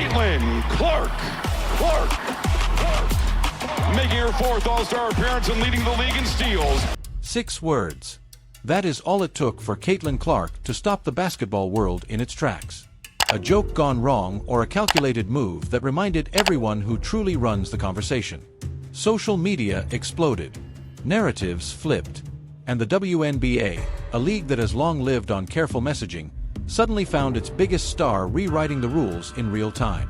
Caitlin Clark. Making her fourth All-Star appearance and leading the league in steals. 6 words. That is all it took for Caitlin Clark to stop the basketball world in its tracks. A joke gone wrong or a calculated move that reminded everyone who truly runs the conversation. Social media exploded. Narratives flipped. And the WNBA, a league that has long lived on careful messaging, suddenly found its biggest star rewriting the rules in real time.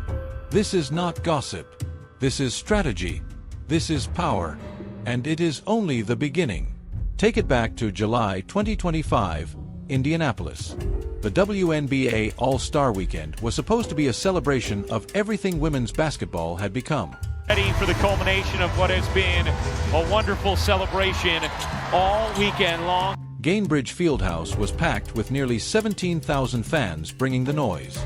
This is not gossip. This is strategy. This is power. And it is only the beginning. Take it back to July 2025, Indianapolis. The WNBA All-Star Weekend was supposed to be a celebration of everything women's basketball had become. Ready for the culmination of what has been a wonderful celebration all weekend long. Gainbridge Fieldhouse was packed with nearly 17,000 fans bringing the noise.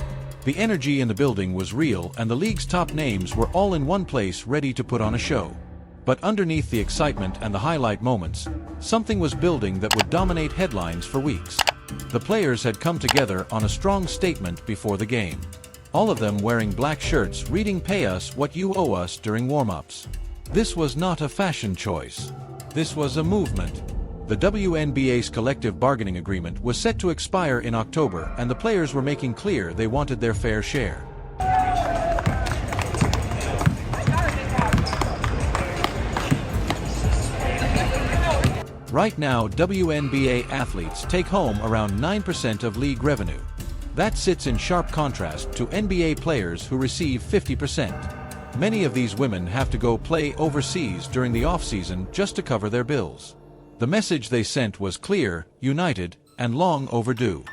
The energy in the building was real and the league's top names were all in one place ready to put on a show. But underneath the excitement and the highlight moments, something was building that would dominate headlines for weeks. The players had come together on a strong statement before the game. All of them wearing black shirts reading "Pay us what you owe us" during warm-ups. This was not a fashion choice. This was a movement. The WNBA's collective bargaining agreement was set to expire in October and the players were making clear they wanted their fair share. Right now, WNBA athletes take home around 9% of league revenue. That sits in sharp contrast to NBA players who receive 50%. Many of these women have to go play overseas during the off-season just to cover their bills. The message they sent was clear, united, and long overdue.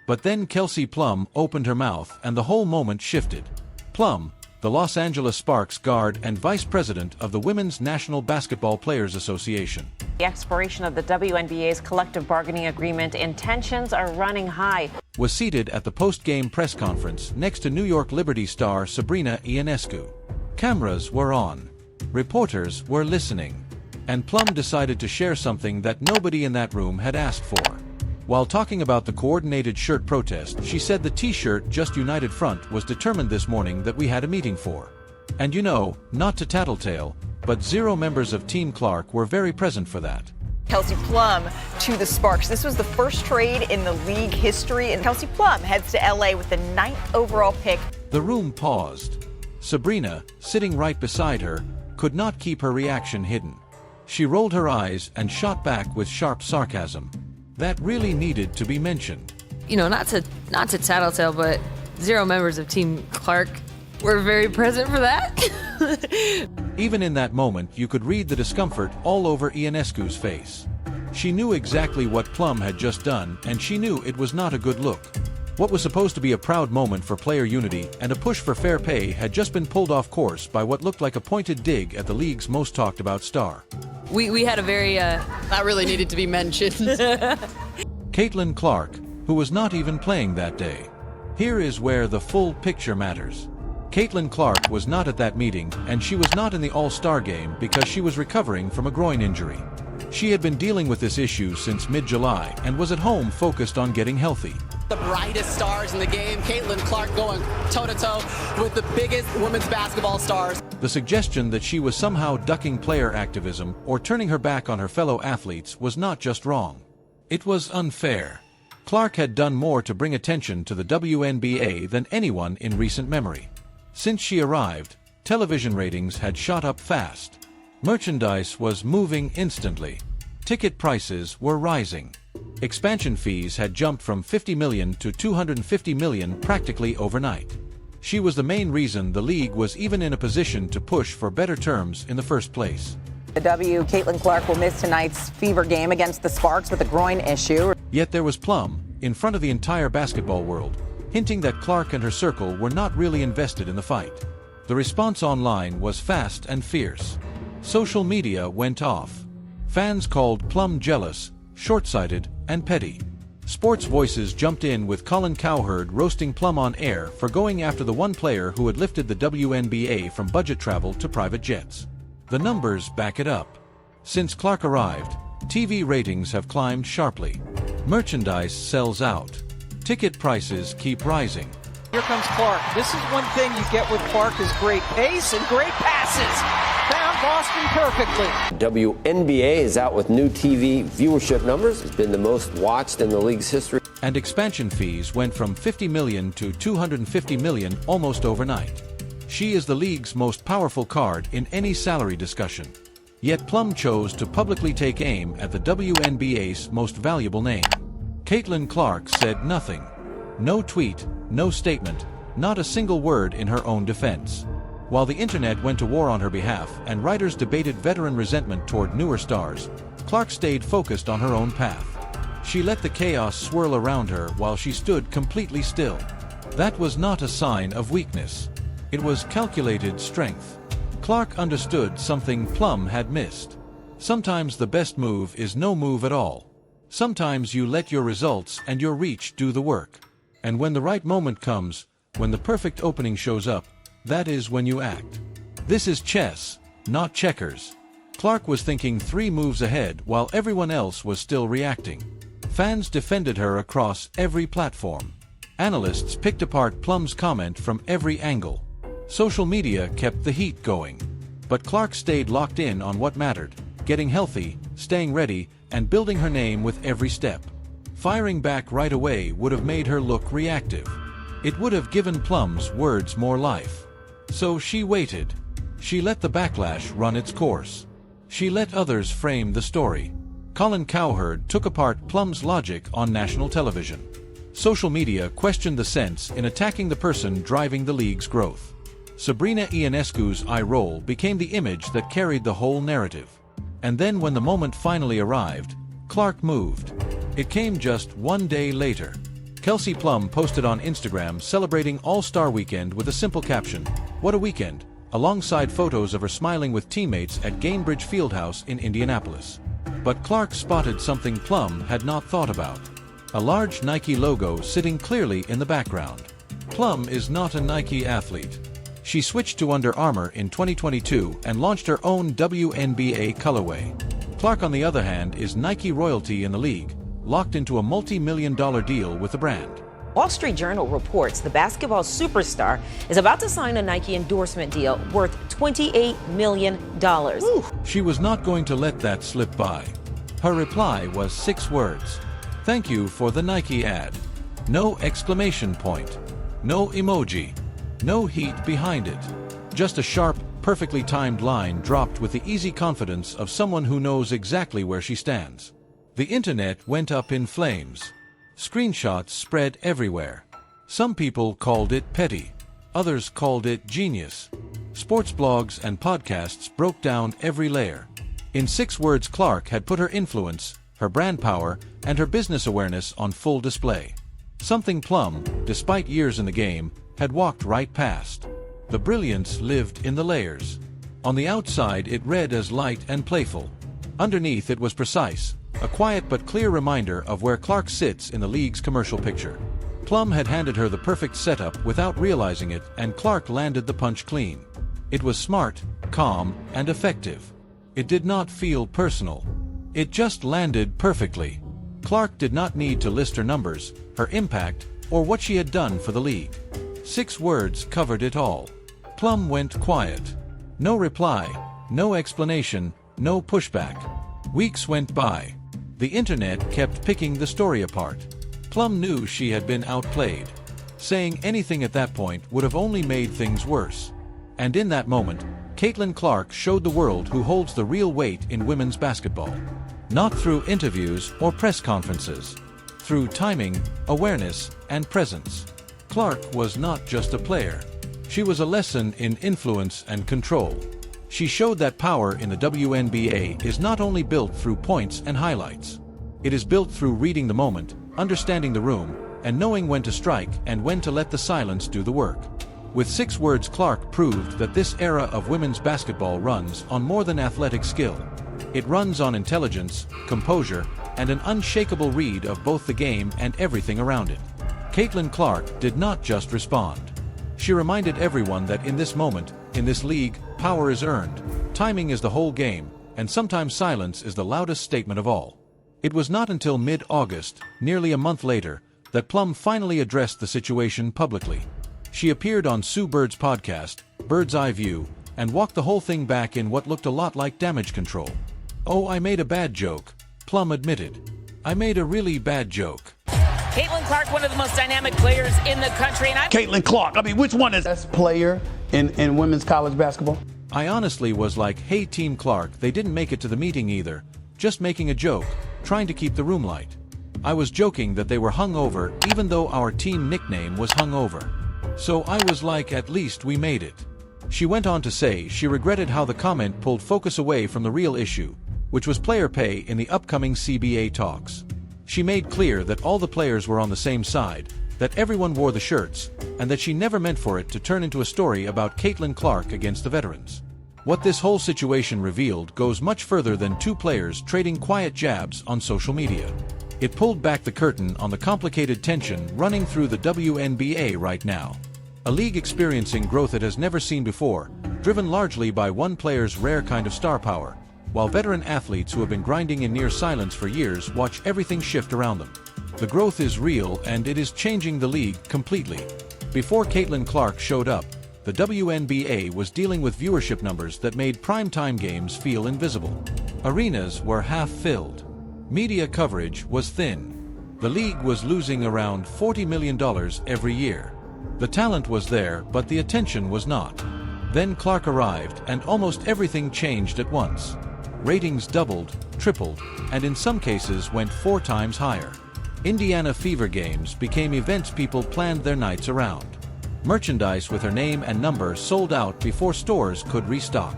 But then Kelsey Plum opened her mouth and the whole moment shifted. Plum, the Los Angeles Sparks guard and vice president of the Women's National Basketball Players Association. The expiration of the WNBA's collective bargaining agreement and tensions are running high. Was seated at the post-game press conference next to New York Liberty star Sabrina Ionescu. Cameras were on. Reporters were listening. And Plum decided to share something that nobody in that room had asked for. While talking about the coordinated shirt protest, she said the t-shirt "Just United Front" was determined this morning that we had a meeting for. And you know, not to tattletale, but 0 members of Team Clark were very present for that. Kelsey Plum to the Sparks. This was the first trade in the league history, and Kelsey Plum heads to LA with the 9th overall pick. The room paused. Sabrina, sitting right beside her, could not keep her reaction hidden. She rolled her eyes and shot back with sharp sarcasm. That really needed to be mentioned. You know, not to tattletale, but 0 members of Team Clark were very present for that. Even in that moment, you could read the discomfort all over Ionescu's face. She knew exactly what Plum had just done, and she knew it was not a good look. What was supposed to be a proud moment for player unity and a push for fair pay had just been pulled off course by what looked like a pointed dig at the league's most talked about star. We had a very, That really needed to be mentioned. Caitlin Clark, who was not even playing that day. Here is where the full picture matters. Caitlin Clark was not at that meeting, and she was not in the All-Star game because she was recovering from a groin injury. She had been dealing with this issue since mid-July and was at home focused on getting healthy. The brightest stars in the game, Caitlin Clark going toe-to-toe with the biggest women's basketball stars. The suggestion that she was somehow ducking player activism or turning her back on her fellow athletes was not just wrong. It was unfair. Clark had done more to bring attention to the WNBA than anyone in recent memory. Since she arrived, television ratings had shot up fast. Merchandise was moving instantly. Ticket prices were rising. Expansion fees had jumped from $50 million to $250 million practically overnight. She was the main reason the league was even in a position to push for better terms in the first place. Caitlin Clark will miss tonight's fever game against the Sparks with a groin issue. Yet there was Plum, in front of the entire basketball world, hinting that Clark and her circle were not really invested in the fight. The response online was fast and fierce. Social media went off. Fans called Plum jealous, short-sighted, and petty. Sports voices jumped in with Colin Cowherd roasting Plum on air for going after the one player who had lifted the WNBA from budget travel to private jets. The numbers back it up. Since Clark arrived, TV ratings have climbed sharply. Merchandise sells out. Ticket prices keep rising. Here comes Clark. This is one thing you get with Clark is great pace and great passes. Found Boston perfectly. WNBA is out with new TV viewership numbers. It's been the most watched in the league's history. And expansion fees went from $50 million to $250 million almost overnight. She is the league's most powerful card in any salary discussion. Yet Plum chose to publicly take aim at the WNBA's most valuable name. Caitlin Clark said nothing. No tweet, no statement, not a single word in her own defense. While the internet went to war on her behalf and writers debated veteran resentment toward newer stars, Clark stayed focused on her own path. She let the chaos swirl around her while she stood completely still. That was not a sign of weakness. It was calculated strength. Clark understood something Plum had missed. Sometimes the best move is no move at all. Sometimes you let your results and your reach do the work. And when the right moment comes, when the perfect opening shows up, that is when you act. This is chess, not checkers. Clark was thinking 3 moves ahead while everyone else was still reacting. Fans defended her across every platform. Analysts picked apart Plum's comment from every angle. Social media kept the heat going. But Clark stayed locked in on what mattered, getting healthy, staying ready, and building her name with every step. Firing back right away would have made her look reactive. It would have given Plum's words more life. So she waited. She let the backlash run its course. She let others frame the story. Colin Cowherd took apart Plum's logic on national television. Social media questioned the sense in attacking the person driving the league's growth. Sabrina Ionescu's eye roll became the image that carried the whole narrative. And then when the moment finally arrived, Clark moved. It came just one day later. Kelsey Plum posted on Instagram celebrating All-Star Weekend with a simple caption, "What a weekend," alongside photos of her smiling with teammates at Gainbridge Fieldhouse in Indianapolis. But Clark spotted something Plum had not thought about. A large Nike logo sitting clearly in the background. Plum is not a Nike athlete. She switched to Under Armour in 2022 and launched her own WNBA colorway. Clark, on the other hand, is Nike royalty in the league, locked into a multi-million-dollar deal with the brand. Wall Street Journal reports the basketball superstar is about to sign a Nike endorsement deal worth $28 million. Ooh. She was not going to let that slip by. Her reply was 6 words. "Thank you for the Nike ad." No exclamation point. No emoji. No heat behind it. Just a sharp, perfectly timed line dropped with the easy confidence of someone who knows exactly where she stands. The internet went up in flames. Screenshots spread everywhere. Some people called it petty. Others called it genius. Sports blogs and podcasts broke down every layer. In 6 words, Clark had put her influence, her brand power, and her business awareness on full display. Something Plum, despite years in the game, had walked right past. The brilliance lived in the layers. On the outside it read as light and playful. Underneath it was precise, a quiet but clear reminder of where Clark sits in the league's commercial picture. Plum had handed her the perfect setup without realizing it, and Clark landed the punch clean. It was smart, calm, and effective. It did not feel personal. It just landed perfectly. Clark did not need to list her numbers, her impact, or what she had done for the league. 6 words covered it all. Plum went quiet. No reply, no explanation, no pushback. Weeks went by. The internet kept picking the story apart. Plum knew she had been outplayed. Saying anything at that point would have only made things worse. And in that moment, Caitlin Clark showed the world who holds the real weight in women's basketball. Not through interviews or press conferences. Through timing, awareness, and presence. Clark was not just a player. She was a lesson in influence and control. She showed that power in the WNBA is not only built through points and highlights. It is built through reading the moment, understanding the room, and knowing when to strike and when to let the silence do the work. With 6 words, Clark proved that this era of women's basketball runs on more than athletic skill. It runs on intelligence, composure, and an unshakable read of both the game and everything around it. Caitlin Clark did not just respond. She reminded everyone that in this moment, in this league, power is earned, timing is the whole game, and sometimes silence is the loudest statement of all. It was not until mid-August, nearly a month later, that Plum finally addressed the situation publicly. She appeared on Sue Bird's podcast, Bird's Eye View, and walked the whole thing back in what looked a lot like damage control. "Oh, I made a bad joke," Plum admitted. "I made a really bad joke." Caitlin Clark, one of the most dynamic players in the country. And Caitlin Clark, I mean, which one is best player in women's college basketball? I honestly was like, hey Team Clark, they didn't make it to the meeting either. Just making a joke, trying to keep the room light. I was joking that they were hungover even though our team nickname was Hungover. So I was like, at least we made it. She went on to say she regretted how the comment pulled focus away from the real issue, which was player pay in the upcoming CBA talks. She made clear that all the players were on the same side, that everyone wore the shirts, and that she never meant for it to turn into a story about Caitlin Clark against the veterans. What this whole situation revealed goes much further than two players trading quiet jabs on social media. It pulled back the curtain on the complicated tension running through the WNBA right now. A league experiencing growth it has never seen before, driven largely by one player's rare kind of star power, while veteran athletes who have been grinding in near silence for years watch everything shift around them. The growth is real and it is changing the league completely. Before Caitlin Clark showed up, the WNBA was dealing with viewership numbers that made primetime games feel invisible. Arenas were half-filled. Media coverage was thin. The league was losing around $40 million every year. The talent was there, but the attention was not. Then Clark arrived and almost everything changed at once. Ratings doubled, tripled, and in some cases went 4 times higher. Indiana Fever games became events people planned their nights around. Merchandise with her name and number sold out before stores could restock.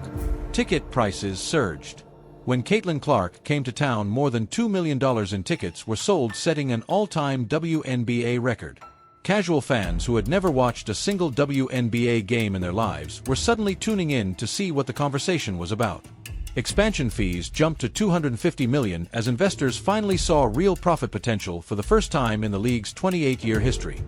Ticket prices surged. When Caitlin Clark came to town, more than $2 million in tickets were sold, setting an all-time WNBA record. Casual fans who had never watched a single WNBA game in their lives were suddenly tuning in to see what the conversation was about. Expansion fees jumped to $250 million as investors finally saw real profit potential for the first time in the league's 28-year history.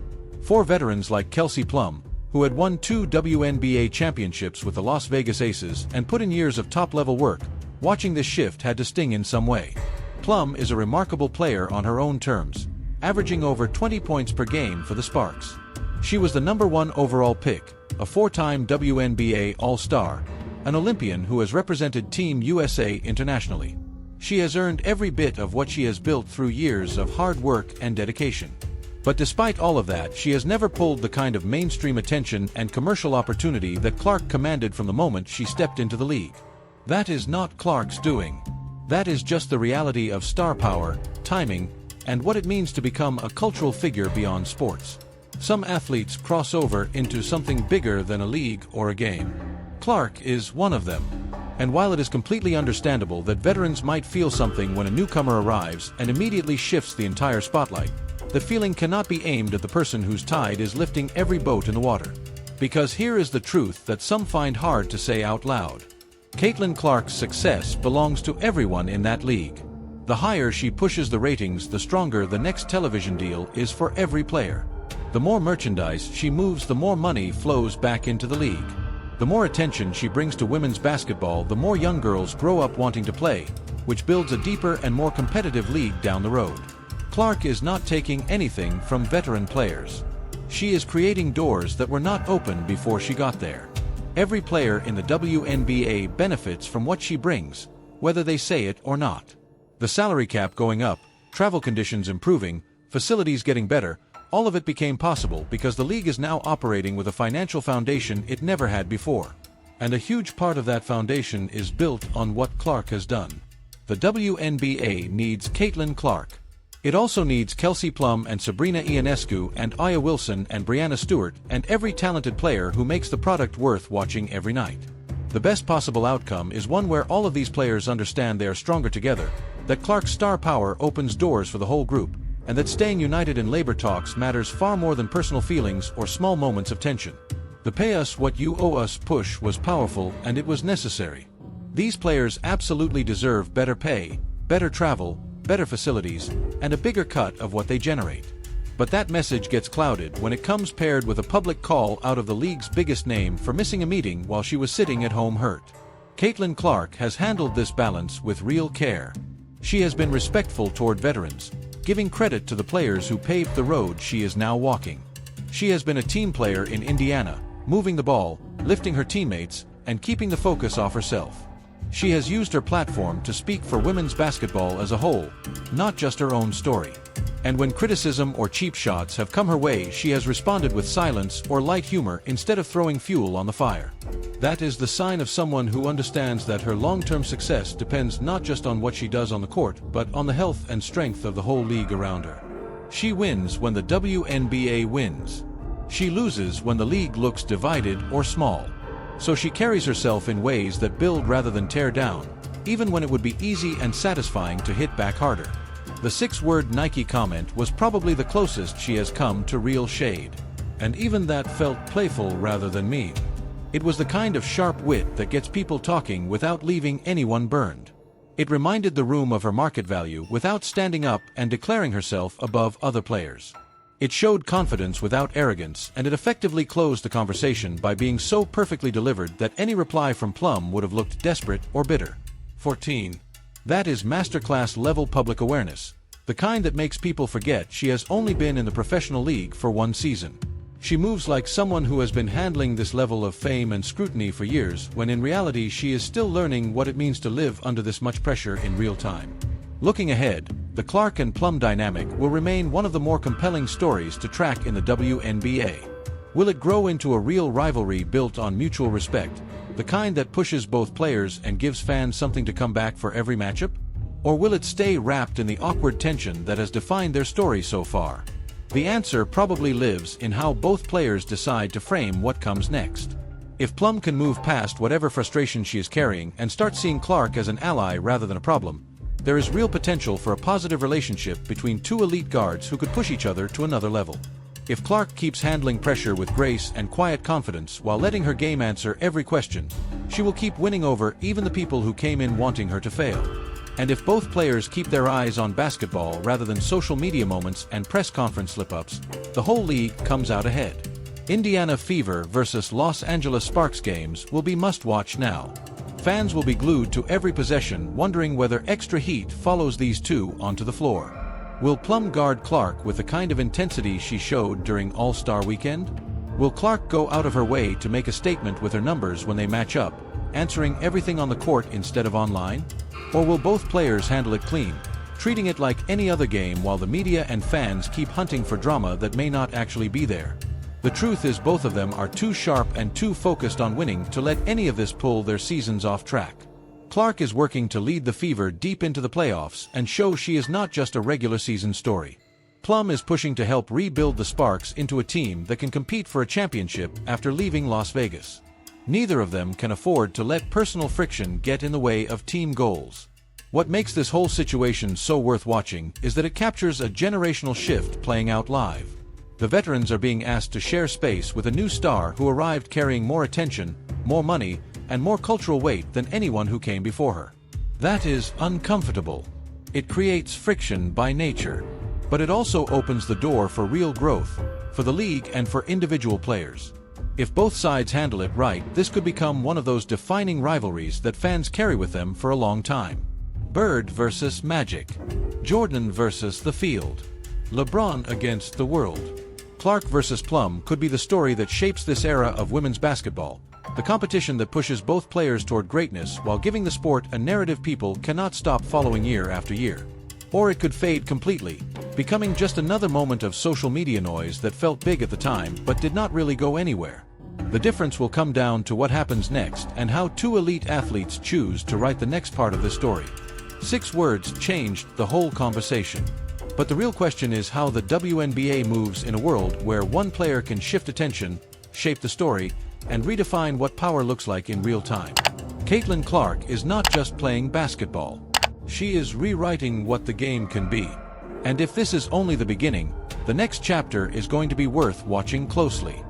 4 veterans like Kelsey Plum, who had won 2 WNBA championships with the Las Vegas Aces and put in years of top-level work, watching this shift had to sting in some way. Plum is a remarkable player on her own terms, averaging over 20 points per game for the Sparks. She was the #1 overall pick, a 4-time WNBA All-Star, an Olympian who has represented Team USA internationally. She has earned every bit of what she has built through years of hard work and dedication. But despite all of that, she has never pulled the kind of mainstream attention and commercial opportunity that Clark commanded from the moment she stepped into the league. That is not Clark's doing. That is just the reality of star power, timing, and what it means to become a cultural figure beyond sports. Some athletes cross over into something bigger than a league or a game. Clark is one of them. And while it is completely understandable that veterans might feel something when a newcomer arrives and immediately shifts the entire spotlight, the feeling cannot be aimed at the person whose tide is lifting every boat in the water. Because here is the truth that some find hard to say out loud. Caitlin Clark's success belongs to everyone in that league. The higher she pushes the ratings, the stronger the next television deal is for every player. The more merchandise she moves, the more money flows back into the league. The more attention she brings to women's basketball, the more young girls grow up wanting to play, which builds a deeper and more competitive league down the road. Clark is not taking anything from veteran players. She is creating doors that were not open before she got there. Every player in the WNBA benefits from what she brings, whether they say it or not. The salary cap going up, travel conditions improving, facilities getting better, all of it became possible because the league is now operating with a financial foundation it never had before. And a huge part of that foundation is built on what Clark has done. The WNBA needs Caitlin Clark. It also needs Kelsey Plum and Sabrina Ionescu and Aya Wilson and Brianna Stewart and every talented player who makes the product worth watching every night. The best possible outcome is one where all of these players understand they are stronger together, that Clark's star power opens doors for the whole group, and that staying united in labor talks matters far more than personal feelings or small moments of tension. The pay us what you owe us push was powerful and it was necessary. These players absolutely deserve better pay, better travel, better facilities, and a bigger cut of what they generate. But that message gets clouded when it comes paired with a public call out of the league's biggest name for missing a meeting while she was sitting at home hurt. Caitlin Clark has handled this balance with real care. She has been respectful toward veterans, giving credit to the players who paved the road she is now walking. She has been a team player in Indiana, moving the ball, lifting her teammates, and keeping the focus off herself. She has used her platform to speak for women's basketball as a whole, not just her own story. And when criticism or cheap shots have come her way, she has responded with silence or light humor instead of throwing fuel on the fire. That is the sign of someone who understands that her long-term success depends not just on what she does on the court, but on the health and strength of the whole league around her. She wins when the WNBA wins. She loses when the league looks divided or small. So she carries herself in ways that build rather than tear down, even when it would be easy and satisfying to hit back harder. The 6-word Nike comment was probably the closest she has come to real shade. And even that felt playful rather than mean. It was the kind of sharp wit that gets people talking without leaving anyone burned. It reminded the room of her market value without standing up and declaring herself above other players. It showed confidence without arrogance, and it effectively closed the conversation by being so perfectly delivered that any reply from Plum would have looked desperate or bitter. 14. That is masterclass level public awareness, the kind that makes people forget she has only been in the professional league for one season. She moves like someone who has been handling this level of fame and scrutiny for years, when in reality she is still learning what it means to live under this much pressure in real time. Looking ahead, the Clark and Plum dynamic will remain one of the more compelling stories to track in the WNBA. Will it grow into a real rivalry built on mutual respect, the kind that pushes both players and gives fans something to come back for every matchup? Or will it stay wrapped in the awkward tension that has defined their story so far? The answer probably lives in how both players decide to frame what comes next. If Plum can move past whatever frustration she is carrying and start seeing Clark as an ally rather than a problem, there is real potential for a positive relationship between two elite guards who could push each other to another level. If Clark keeps handling pressure with grace and quiet confidence while letting her game answer every question, she will keep winning over even the people who came in wanting her to fail. And if both players keep their eyes on basketball rather than social media moments and press conference slip-ups, the whole league comes out ahead. Indiana Fever versus Los Angeles Sparks games will be must-watch now. Fans will be glued to every possession, wondering whether extra heat follows these two onto the floor. Will Plum guard Clark with the kind of intensity she showed during All-Star Weekend? Will Clark go out of her way to make a statement with her numbers when they match up, answering everything on the court instead of online? Or will both players handle it clean, treating it like any other game while the media and fans keep hunting for drama that may not actually be there? The truth is both of them are too sharp and too focused on winning to let any of this pull their seasons off track. Clark is working to lead the Fever deep into the playoffs and show she is not just a regular season story. Plum is pushing to help rebuild the Sparks into a team that can compete for a championship after leaving Las Vegas. Neither of them can afford to let personal friction get in the way of team goals. What makes this whole situation so worth watching is that it captures a generational shift playing out live. The veterans are being asked to share space with a new star who arrived carrying more attention, more money, and more cultural weight than anyone who came before her. That is uncomfortable. It creates friction by nature. But it also opens the door for real growth, for the league and for individual players. If both sides handle it right, this could become one of those defining rivalries that fans carry with them for a long time. Bird versus Magic. Jordan versus the field. LeBron against the world. Clark versus Plum could be the story that shapes this era of women's basketball, the competition that pushes both players toward greatness while giving the sport a narrative people cannot stop following year after year. Or it could fade completely, becoming just another moment of social media noise that felt big at the time but did not really go anywhere. The difference will come down to what happens next and how two elite athletes choose to write the next part of the story. 6 words changed the whole conversation. But the real question is how the WNBA moves in a world where one player can shift attention, shape the story, and redefine what power looks like in real time. Caitlin Clark is not just playing basketball. She is rewriting what the game can be. And if this is only the beginning, the next chapter is going to be worth watching closely.